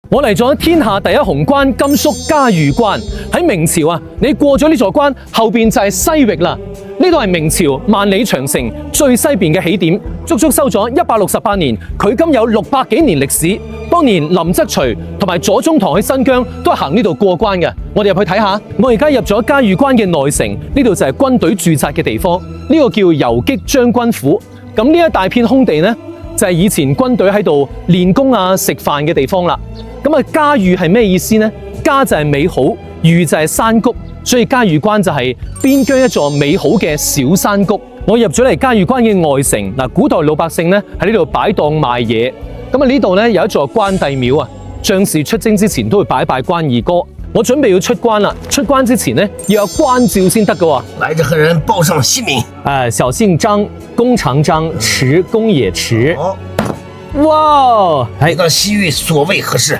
我嚟咗天下第一雄關甘肅嘉峪關。喺明朝啊，你過咗呢座關，後邊就係西域啦。呢度係明朝萬里長城最西邊嘅起點，足足修咗168年，距今有600幾年歷史。當年林則徐同埋左宗棠去新疆都係行呢度過關嘅。我哋入去睇下。我而家入咗嘉峪關嘅內城，呢度就係軍隊駐紮嘅地方，呢個叫游擊將軍府。咁呢一大片空地呢，就係以前軍隊喺度練功啊、食飯嘅地方啦。咁啊，嘉峪係咩意思呢？嘉就係美好，峪就係山谷，所以嘉峪關就係邊疆一座美好嘅小山谷。我入咗嚟嘉峪關嘅外城，嗱，古代老百姓咧喺呢度擺檔賣嘢。咁啊，呢度咧有一座關帝廟啊，將士出征之前都會拜一拜關二哥。我準備要出關啦，出關之前咧要有關照先得㗎。來者何人？報上姓名。小姓張，弓長張，池公也池。哦，哇！你到西域所為何事？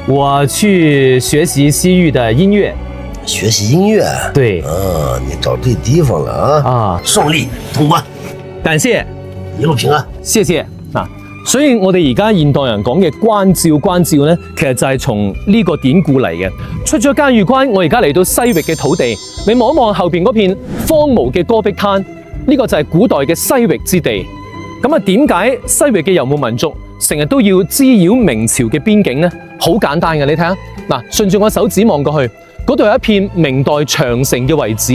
我去學習西域的音樂。學習音樂。對。你找對地方了啊！順利通關，感謝，一路平安。謝謝。所以我哋而家現代人講嘅關照呢，其實就係從呢個典故嚟嘅。出咗嘉峪關，我而家嚟到西域嘅土地，你望一望後邊嗰片荒蕪嘅戈壁灘，呢個就係古代嘅西域之地。咁啊，點解西域嘅游牧民族成日都要滋擾明朝嘅邊境呢？好簡單嘅，你睇下嗱，順住我手指望過去，嗰度有一片明代長城嘅遺址。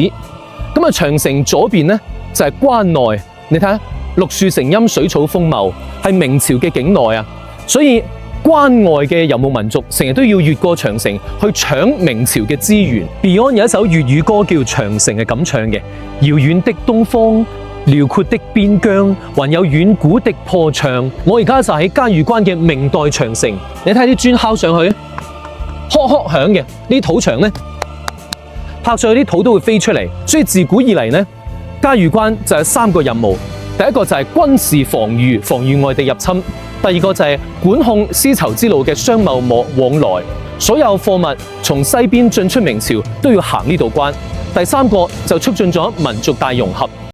咁啊，長城左邊呢，就係關內，你睇下綠樹成蔭，水草豐茂，係明朝嘅境內啊。所以關外嘅游牧民族成日都要越過長城去搶明朝嘅資源。Beyond 有一首粵語歌叫《長城》，係咁唱嘅：遙遠的東方，遼闊的邊疆，還有遠古的破牆。我而家就喺嘉峪關嘅明代長城，你睇啲磚敲上去，敲敲響嘅，呢土牆呢，拍上去啲土都會飛出嚟。所以自古以嚟呢，嘉峪關就有3個任務。第一個就係軍事防禦，防禦外地入侵；第二個就係管控絲綢之路嘅商貿往來，所有貨物從西邊進出明朝都要行呢道關；第三個就促進咗民族大融合。